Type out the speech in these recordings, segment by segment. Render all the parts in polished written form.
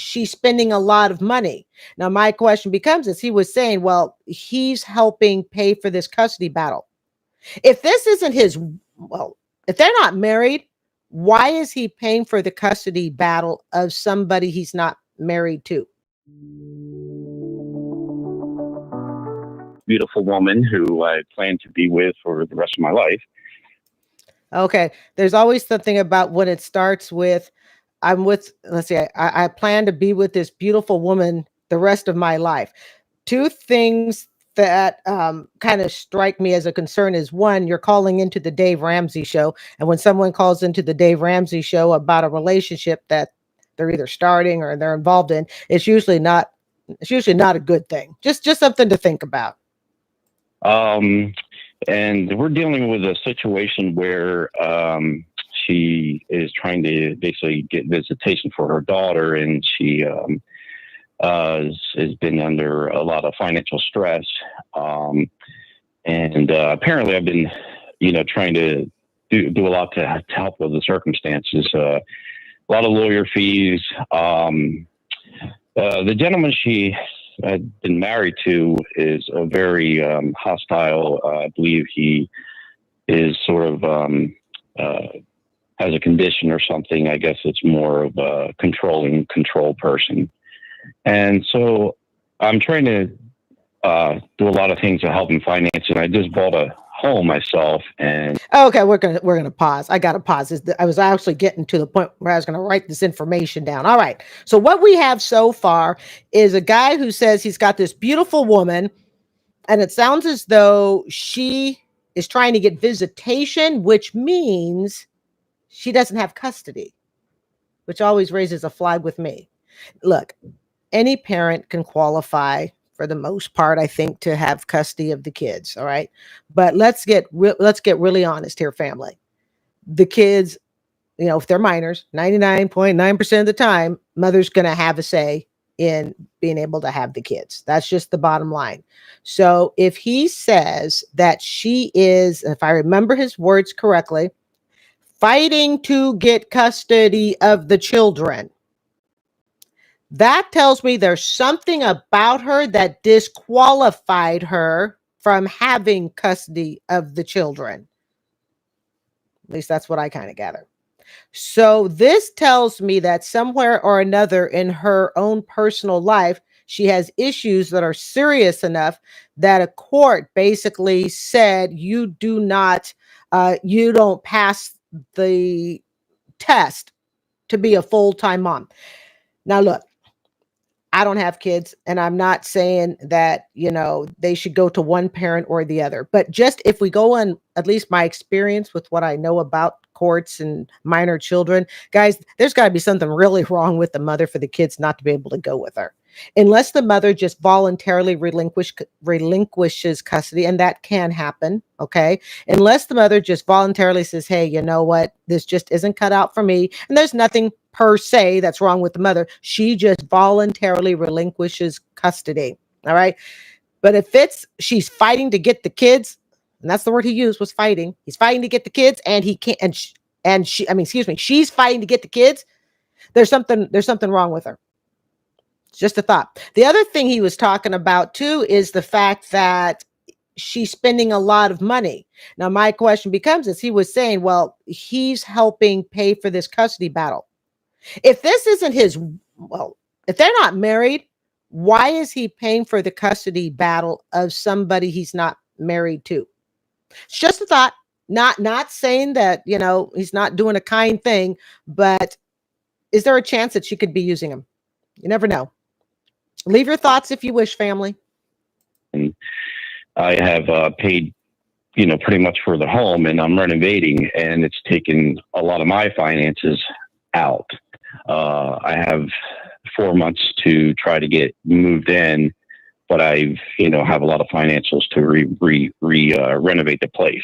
she's spending a lot of money. Now, my question becomes, as he was saying, well, he's helping pay for this custody battle. If this isn't his, well, if they're not married, why is he paying for the custody battle of somebody he's not married to? Beautiful woman who I plan to be with for the rest of my life. Okay. There's always something about when it starts with, I'm with, let's see, I plan to be with this beautiful woman the rest of my life. Two things that kind of strike me as a concern is, one, you're calling into the Dave Ramsey show. And when someone calls into the Dave Ramsey show about a relationship that they're either starting or they're involved in, it's usually not a good thing. Just something to think about. And we're dealing with a situation where she is trying to basically get visitation for her daughter, and she has been under a lot of financial stress. And apparently I've been, trying to do a lot to help with the circumstances. A lot of lawyer fees. The gentleman she had been married to is a very hostile. I believe he is sort of has a condition or something. I guess it's more of a control person. And so I'm trying to do a lot of things to help him finance it. I just bought a home myself. And okay, we're gonna pause. I gotta pause. I was actually getting to the point where I was gonna write this information down. All right. So what we have so far is a guy who says he's got this beautiful woman, and it sounds as though she is trying to get visitation, which means she doesn't have custody, which always raises a flag with me. Look, any parent can qualify for the most part, I think, to have custody of the kids. All right. But let's get really honest here, family. The kids, if they're minors, 99.9% of the time, mother's going to have a say in being able to have the kids. That's just the bottom line. So if he says that she is, if I remember his words correctly, fighting to get custody of the children, that tells me there's something about her that disqualified her from having custody of the children. At least that's what I kind of gather. So this tells me that somewhere or another in her own personal life, she has issues that are serious enough that a court basically said, you don't pass the test to be a full-time mom. Now, look, I don't have kids, and I'm not saying that, they should go to one parent or the other. But just if we go on at least my experience with what I know about courts and minor children, guys, there's got to be something really wrong with the mother for the kids not to be able to go with her. Unless the mother just voluntarily relinquishes custody, and that can happen, okay? Unless the mother just voluntarily says, hey, you know what? This just isn't cut out for me. And there's nothing per se that's wrong with the mother. She just voluntarily relinquishes custody, all right? But if she's fighting to get the kids, and that's the word he used, was fighting. He's fighting to get the kids, and he can't, she's fighting to get the kids. There's something wrong with her. It's just a thought. The other thing he was talking about too is the fact that she's spending a lot of money. Now, my question becomes, as he was saying, well, he's helping pay for this custody battle. If this isn't if they're not married, why is he paying for the custody battle of somebody he's not married to? It's just a thought. Not saying that, he's not doing a kind thing, but is there a chance that she could be using him? You never know. Leave your thoughts if you wish, family. And I have paid, pretty much for the home, and I'm renovating, and it's taken a lot of my finances out. I have 4 months to try to get moved in, but I've, have a lot of financials to renovate the place.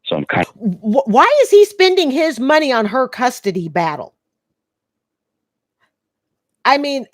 So I'm kind of. Why is he spending his money on her custody battle? I mean,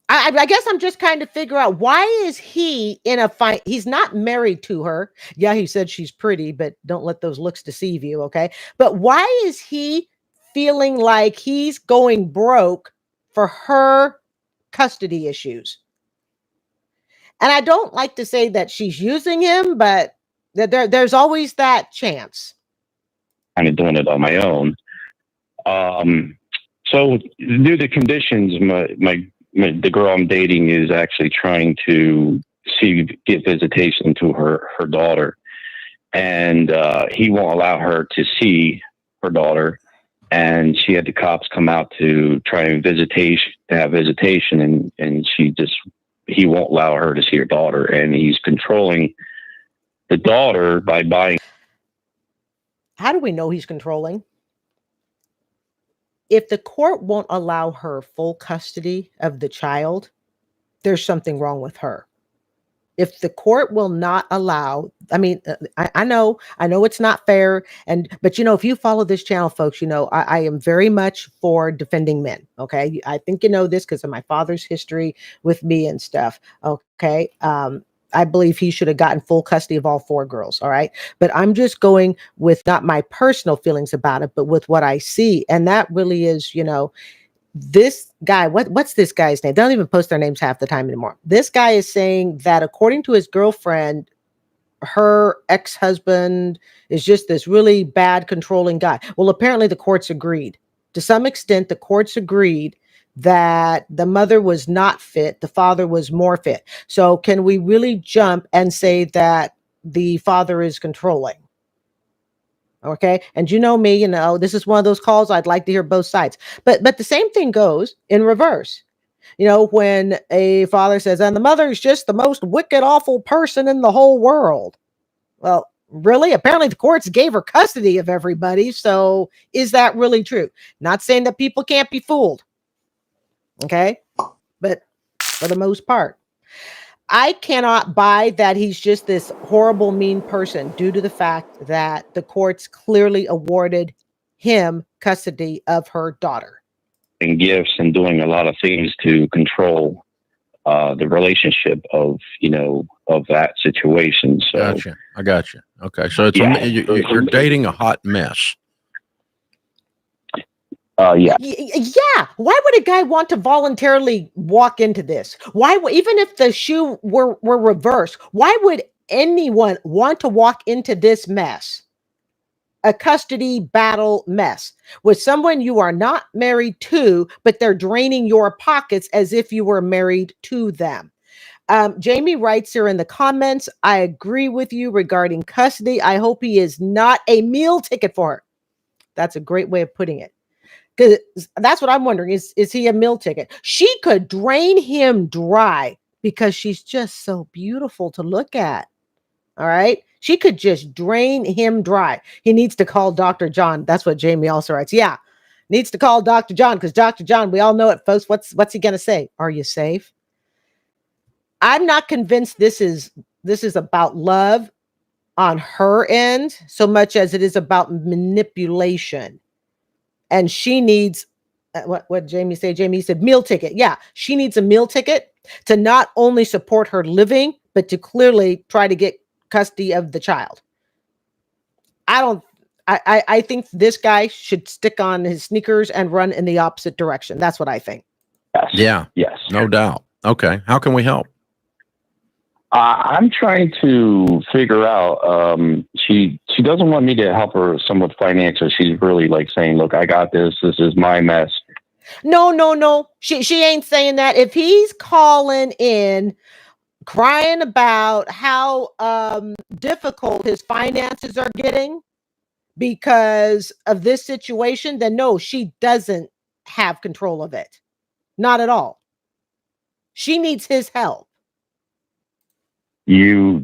I guess I'm just trying to figure out, why is he in a fight? He's not married to her. Yeah, he said she's pretty, but don't let those looks deceive you, okay? But why is he feeling like he's going broke for her custody issues. And I don't like to say that she's using him, but there's always that chance. Kind of doing it on my own. So due to conditions, the girl I'm dating is actually trying to get visitation to her daughter, and he won't allow her to see her daughter. And she had the cops come out to try and have visitation, and he won't allow her to see her daughter, and he's controlling the daughter by buying. How do we know he's controlling? If the court won't allow her full custody of the child, there's something wrong with her. If the court will not allow, I mean, I know it's not fair. But if you follow this channel, folks, I am very much for defending men. Okay. I think you know this because of my father's history with me and stuff. Okay. I believe he should have gotten full custody of all 4 girls. All right. But I'm just going with not my personal feelings about it, but with what I see. And that really is, this guy, what's this guy's name? They don't even post their names half the time anymore. This guy is saying that according to his girlfriend, her ex-husband is just this really bad, controlling guy. Well, apparently the courts agreed. To some extent, the courts agreed that the mother was not fit. The father was more fit. So can we really jump and say that the father is controlling? Okay. And me, this is one of those calls I'd like to hear both sides. But the same thing goes in reverse. When a father says, and the mother is just the most wicked, awful person in the whole world. Well, really? Apparently the courts gave her custody of everybody. So is that really true? Not saying that people can't be fooled. Okay. But for the most part, I cannot buy that he's just this horrible, mean person due to the fact that the courts clearly awarded him custody of her daughter. And gifts and doing a lot of things to control the relationship of that situation. So I got you. Okay. So you're dating a hot mess. Yeah. Yeah. Why would a guy want to voluntarily walk into this? Even if the shoe were reversed, why would anyone want to walk into this mess? A custody battle mess with someone you are not married to, but they're draining your pockets as if you were married to them. Jamie writes here in the comments, I agree with you regarding custody. I hope he is not a meal ticket for her. That's a great way of putting it. Because that's what I'm wondering. Is he a meal ticket? She could drain him dry because she's just so beautiful to look at. All right. She could just drain him dry. He needs to call Dr. John. That's what Jamie also writes. Yeah. Needs to call Dr. John because Dr. John, we all know it, folks. What's he going to say? Are you safe? I'm not convinced this is about love on her end so much as it is about manipulation. And she needs, what Jamie said? Jamie said meal ticket. Yeah, she needs a meal ticket to not only support her living, but to clearly try to get custody of the child. I think this guy should stick on his sneakers and run in the opposite direction. That's what I think. Yes. Yeah. Yes. No doubt. Okay. How can we help? I'm trying to figure out, she doesn't want me to help her somewhat financially. She's really like saying, look, I got this. This is my mess. No. She ain't saying that. If he's calling in crying about how difficult his finances are getting because of this situation, then no, she doesn't have control of it. Not at all. She needs his help. She's,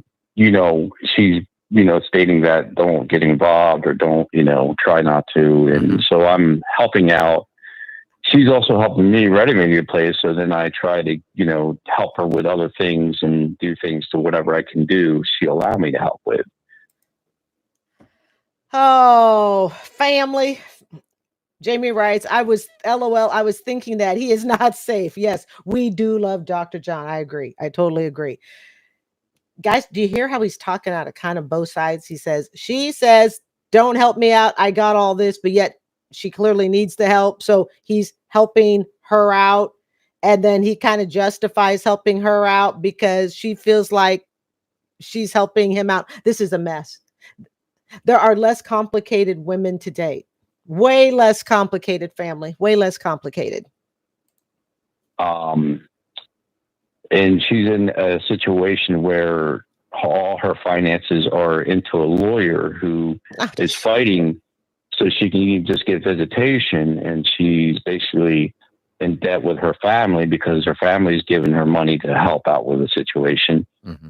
stating that don't get involved or don't, try not to. And so I'm helping out. She's also helping me renovating the place. So then I try to, help her with other things and do things to whatever I can do. She'll allow me to help with. Oh, family. Jamie writes, LOL, I was thinking that he is not safe. Yes, we do love Dr. John. I agree. I totally agree. Guys, do you hear how he's talking out of kind of both sides? She says, don't help me out. I got all this, but yet she clearly needs the help. So he's helping her out. And then he kind of justifies helping her out because she feels like she's helping him out. This is a mess. There are less complicated women to date. Way less complicated, family. Way less complicated. And she's in a situation where all her finances are into a lawyer who is fighting so she can just get visitation, and she's basically in debt with her family because her family's giving her money to help out with the situation. Mm-hmm.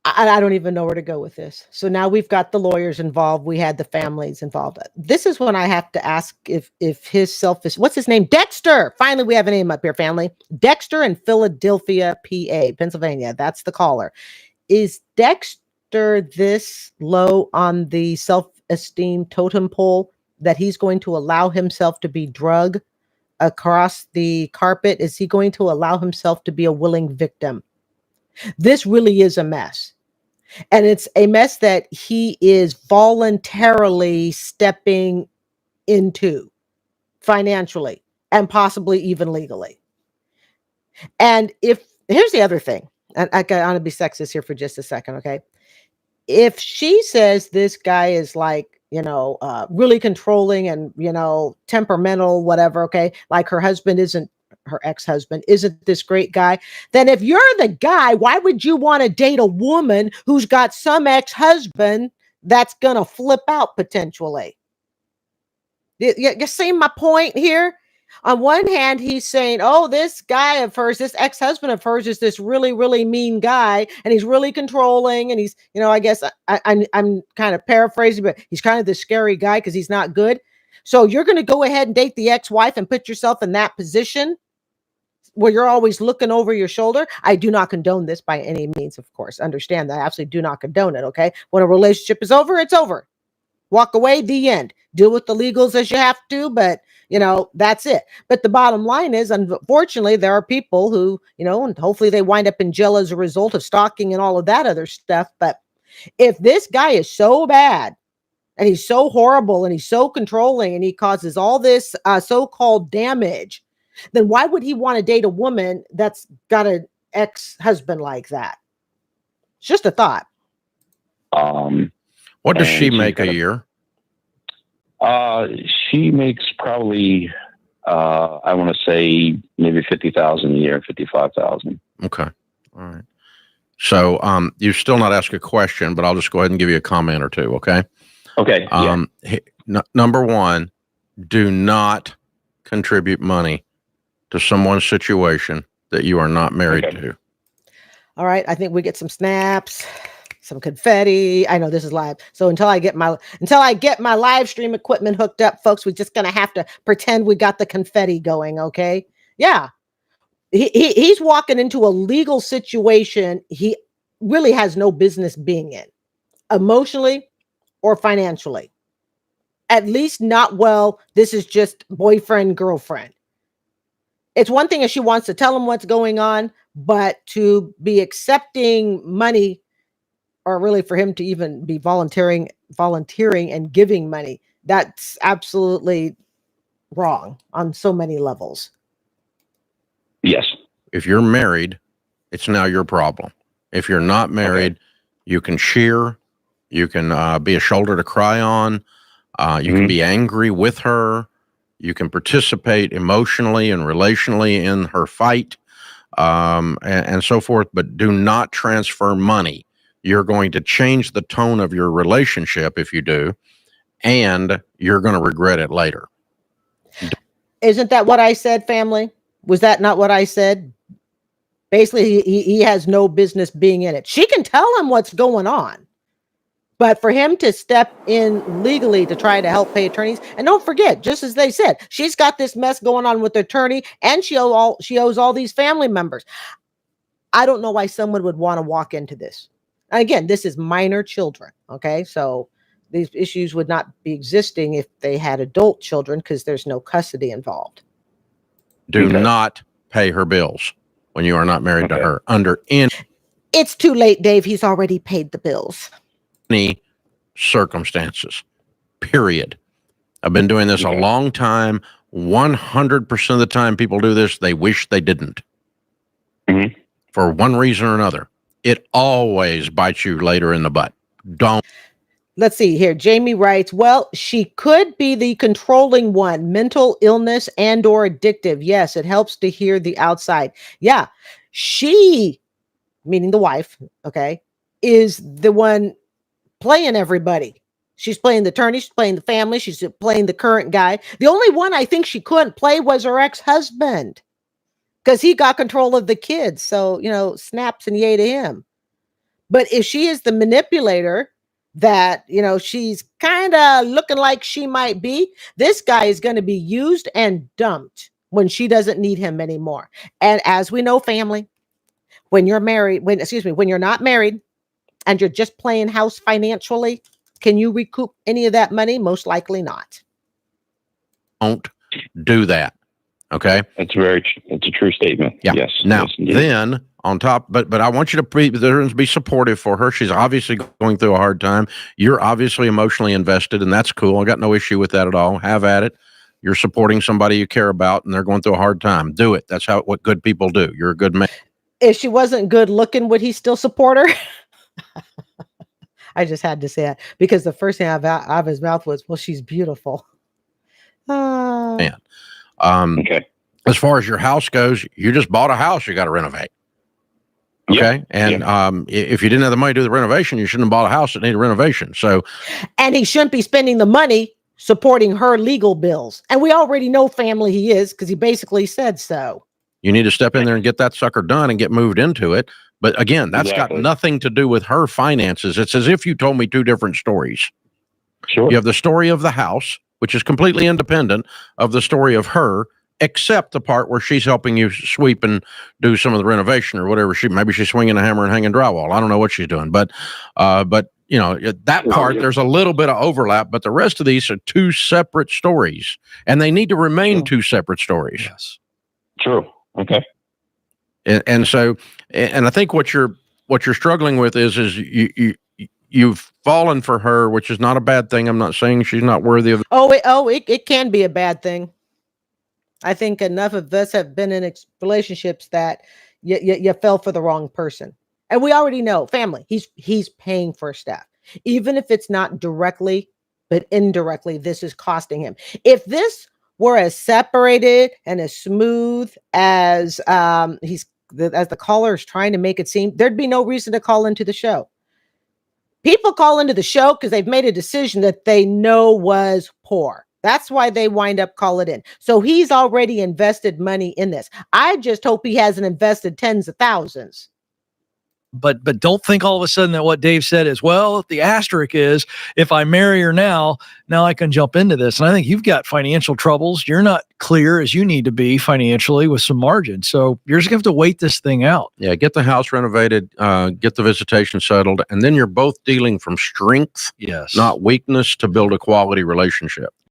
I don't even know where to go with this. So now we've got the lawyers involved. We had the families involved. This is when I have to ask if his selfish, what's his name? Dexter. Finally, we have a name up here, family. Dexter in Philadelphia, PA, Pennsylvania. That's the caller. Is Dexter this low on the self-esteem totem pole that he's going to allow himself to be drugged across the carpet? Is he going to allow himself to be a willing victim? This really is a mess. And it's a mess that he is voluntarily stepping into financially and possibly even legally. And here's the other thing, and I want to be sexist here for just a second, okay? If she says this guy is like, really controlling and, temperamental, whatever, okay? Like her ex-husband isn't this great guy, then if you're the guy, why would you want to date a woman who's got some ex-husband that's going to flip out potentially? You see my point here? On one hand, he's saying, oh, this guy of hers, this ex-husband of hers is this really, really mean guy, and he's really controlling, and he's, I guess I'm kind of paraphrasing, but he's kind of the scary guy because he's not good. So you're going to go ahead and date the ex-wife and put yourself in that position where you're always looking over your shoulder. I do not condone this by any means, of course. Understand that. I absolutely do not condone it, okay? When a relationship is over, it's over. Walk away, the end. Deal with the legals as you have to, but, that's it. But the bottom line is, unfortunately, there are people who, and hopefully they wind up in jail as a result of stalking and all of that other stuff. But if this guy is so bad, and he's so horrible, and he's so controlling, and he causes all this so-called damage, then why would he want to date a woman that's got an ex-husband like that? It's just a thought. What does she make a year? She makes probably, I want to say maybe 50,000 a year, 55,000. Okay. All right. So, you still not ask a question, but I'll just go ahead and give you a comment or two. Okay. Okay. Number one, do not contribute money to someone's situation that you are not married to. All right. I think we get some snaps, some confetti. I know this is live. So until I get my live stream equipment hooked up, folks, we're just going to have to pretend we got the confetti going. Okay. Yeah. He's walking into a legal situation he really has no business being in, emotionally or financially. At least not well. This is just boyfriend, girlfriend. It's one thing if she wants to tell him what's going on, but to be accepting money, or really for him to even be volunteering and giving money, that's absolutely wrong on so many levels. Yes. If you're married, it's now your problem. If you're not married, you can cheer, you can be a shoulder to cry on, you can be angry with her, you can participate emotionally and relationally in her fight, and so forth, but do not transfer money. You're going to change the tone of your relationship if you do, and you're going to regret it later. Isn't that what I said, family? Was that not what I said? Basically, he has no business being in it. She can tell him what's going on. But for him to step in legally to try to help pay attorneys, and don't forget, just as they said, she's got this mess going on with the attorney, and she owes all these family members. I don't know why someone would want to walk into this. And again, this is minor children, okay? So these issues would not be existing if they had adult children because there's no custody involved. Do not pay her bills when you are not married to her under any. It's too late, Dave. He's already paid the bills. Any circumstances, period. I've been doing this a Okay. long time. 100% of the time people do this, they wish they didn't. Mhm. For one reason or another. It always bites you later in the butt. Don't. Let's see here. Jamie writes, well, she could be the controlling one, mental illness and or addictive. Yes, it helps to hear the outside. Yeah, she, meaning the wife, okay, is the one playing everybody. She's playing the attorney, she's playing the family, she's playing the current guy. The only one I think she couldn't play was her ex-husband because he got control of the kids. So, snaps and yay to him. But if she is the manipulator that, she's kind of looking like she might be, this guy is going to be used and dumped when she doesn't need him anymore. And as we know, family, when you're married, when you're not married and you're just playing house financially, can you recoup any of that money? Most likely not. Don't do that. Okay. It's a true statement. Yeah. Yes. Now, Yes, then on top, but I want you to be supportive for her. She's obviously going through a hard time. You're obviously emotionally invested, and that's cool. I got no issue with that at all. Have at it. You're supporting somebody you care about, and they're going through a hard time. Do it. That's what good people do. You're a good man. If she wasn't good looking, would he still support her? I just had to say that because the first thing out of his mouth was, well, she's beautiful. Man. Okay. As far as your house goes, you just bought a house you got to renovate. Okay. Yep. And if you didn't have the money to do the renovation, you shouldn't have bought a house that needed renovation. So, and he shouldn't be spending the money supporting her legal bills. And we already know family he is because he basically said so. you need to step in there and get that sucker done and get moved into it. But again, that's got nothing to do with her finances. It's as if you told me two different stories. Sure. You have the story of the house, which is completely independent of the story of her, except the part where she's helping you sweep and do some of the renovation or whatever. Maybe she's swinging a hammer and hanging drywall. I don't know what she's doing, but that part, there's a little bit of overlap, but the rest of these are two separate stories, and they need to remain two separate stories. Yes. True. Okay. And so I think what you're struggling with is you've fallen for her, which is not a bad thing. I'm not saying she's not worthy of. It can be a bad thing. I think enough of us have been in relationships that you fell for the wrong person. And we already know, family, he's paying for stuff. Even if it's not directly, but indirectly, this is costing him. If this were as separated and as smooth as as the caller is trying to make it seem, there'd be no reason to call into the show. People call into the show because they've made a decision that they know was poor. That's why they wind up calling in. So he's already invested money in this. I just hope he hasn't invested tens of thousands. But don't think all of a sudden that what Dave said is, well, the asterisk is if I marry her now I can jump into this. And I think you've got financial troubles. You're not clear as you need to be financially with some margin. So you're just going to have to wait this thing out. Yeah, get the house renovated, get the visitation settled, and then you're both dealing from strength, yes, not weakness, to build a quality relationship.